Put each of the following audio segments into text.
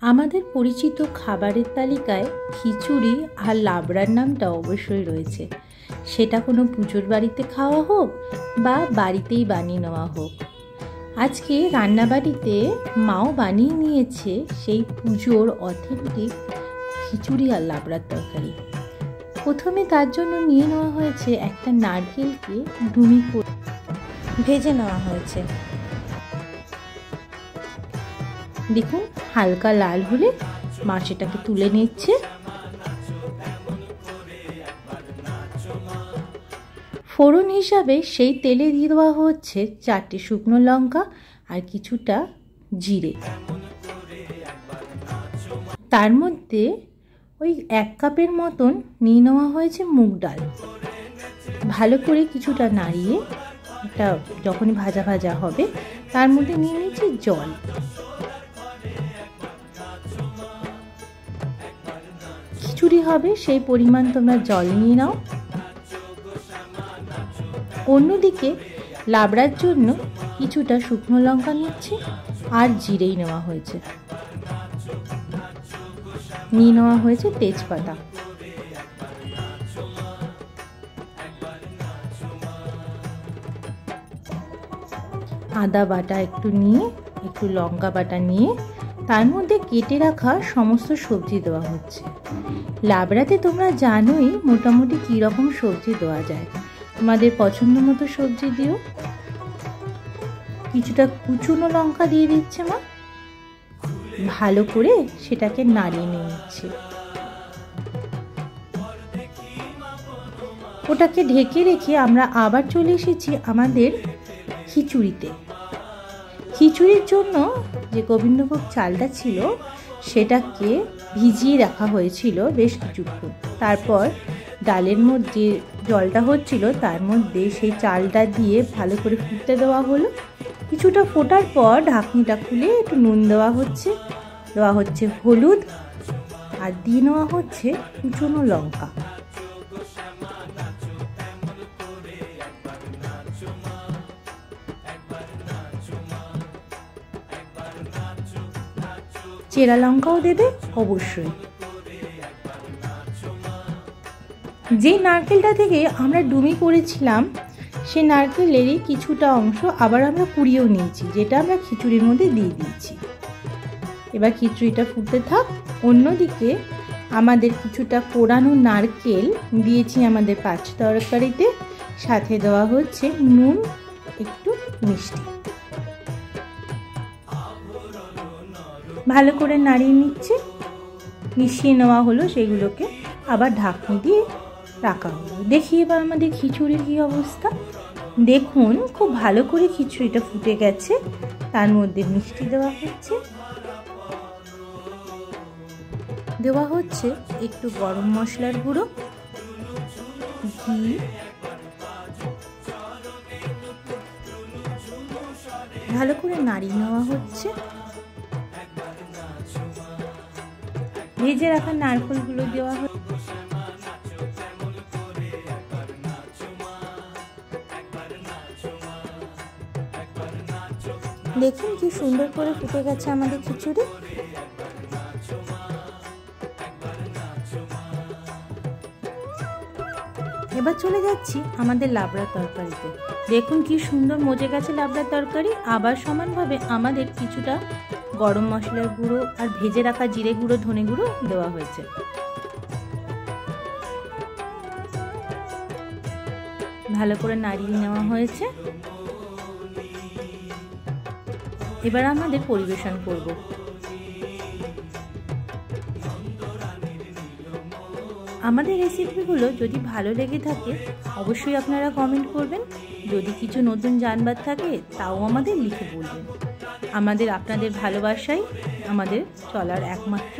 আমাদের পরিচিত খাবারের তালিকায় খিচুড়ি আর লাবড়ার নামটা অবশ্যই রয়েছে। সেটা কোনো পুজোর বাড়িতে খাওয়া হোক বা বাড়িতেই বানিয়ে নেওয়া হোক। আজকে রান্নাবাড়িতে মাও বানিয়ে নিয়েছে সেই পুজোর অথেন্টিক খিচুড়ি আর লাবড়ার তরকারি। প্রথমে তার জন্য নিয়ে নেওয়া হয়েছে একটা নারকেলকে ডুমি করে ভেজে নেওয়া হয়েছে। দেখুন হালকা লাল হলে মা সেটাকে তুলে নিচ্ছে। ফোড়ন হিসাবে সেই তেলে দিয়ে দেওয়া হচ্ছে 4টে শুকনো লঙ্কা আর কিছুটা জিরে। তার মধ্যে ওই 1 কাপের মতন নিয়ে নেওয়া হয়েছে মুগ ডাল। ভালো করে কিছুটা নাড়িয়ে এটা যখনই ভাজা ভাজা হবে তার মধ্যে নিয়ে নিয়েছি জল। খিচুড়ি হবে সেই পরিমাণ তোমরা জল নিয়ে নাও। অন্যদিকে লাবড়ার জন্য কিছুটা শুকনো লঙ্কা নিচ্ছি আর জিরেই নেওয়া হয়েছে। নিয়ে নেওয়া হয়েছে তেজপাতা। আদা বাটা একটু নিয়ে একটু লঙ্কা বাটা নিয়ে তার মধ্যে কেটে রাখা সমস্ত সবজি দেওয়া হচ্ছে। লাবড়াতে তোমরা জানোই মোটামুটি কীরকম সবজি দেওয়া যায়। তোমাদের পছন্দ মতো সবজি দিও। কিছুটা কুচনো লঙ্কা দিয়ে দিচ্ছে মা। ভালো করে সেটাকে নাড়িয়ে নিচ্ছে। ওটাকে ঢেকে রেখে আমরা আবার চলে এসেছি আমাদের খিচুড়িতে। খিচুড়ির জন্য যে গোবিন্দভোগ চালটা ছিল সেটাকে ভিজিয়ে রাখা হয়েছিল বেশ কিছুক্ষণ। তারপর ডালের মধ্যে জলটা হচ্ছিল তার মধ্যে সেই চালটা দিয়ে ভালো করে ফুটতে দেওয়া হলো। কিছুটা ফোটার পর ঢাকনিটা খুলে একটু নুন দেওয়া হচ্ছে হলুদ আর দিয়ে নেওয়া হচ্ছে কুচনো লঙ্কা। চেরা লঙ্কাও দেবে অবশ্যই। যে নারকেলটা থেকে আমরা ডুমি করেছিলাম সে নারকেলেরই কিছুটা অংশ আবার আমরা কুড়িয়েও নিয়েছি, যেটা আমরা খিচুড়ির মধ্যে দিয়ে দিয়েছি। এবার খিচুড়িটা ফুটতে থাক। অন্যদিকে আমাদের কিছুটা কোরানো নারকেল দিয়েছি আমাদের পাঁচ তরকারিতে। সাথে দেওয়া হচ্ছে নুন, একটু মিষ্টি। ভালো করে নাড়িয়ে নিচ্ছে, মিশিয়ে নেওয়া হলো। সেগুলোকে আবার ঢাকনি দিয়ে রাখা হলো। দেখি এবার আমাদের খিচুড়ির কী অবস্থা। দেখুন খুব ভালো করে খিচুড়িটা ফুটে গেছে। তার মধ্যে মিষ্টি দেওয়া হচ্ছে একটু গরম মশলার গুঁড়ো, ঘি, ভালো করে নাড়িয়ে নেওয়া হচ্ছে। ভেজে রাখা নারকেলগুলো দেওয়া হচ্ছে। দেখুন কি সুন্দর করে ফুটে গেছে আমাদের খিচুড়ি। এবার চলে যাচ্ছি আমাদের লাবড়ার তরকারিতে। দেখুন কি সুন্দর মজে গেছে লাবড়ার তরকারি। আবার সমানভাবে আমাদের কিছুটা গরম মশলার গুঁড়ো আর ভেজে রাখা জিরে গুঁড়ো, ধনে গুঁড়ো দেওয়া হয়েছে। ভালো করে নাড়িয়ে নেওয়া হয়েছে। এবার আমাদের পরিবেশন করব। আমাদের রেসিপিগুলো যদি ভালো লেগে থাকে অবশ্যই আপনারা কমেন্ট করবেন। যদি কিছু নতুন জানবার থাকে তাও আমাদের লিখে বলবেন। আপনাদের ভালোবাসাই আমাদের চলার একমাত্র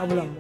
অবলম্বন।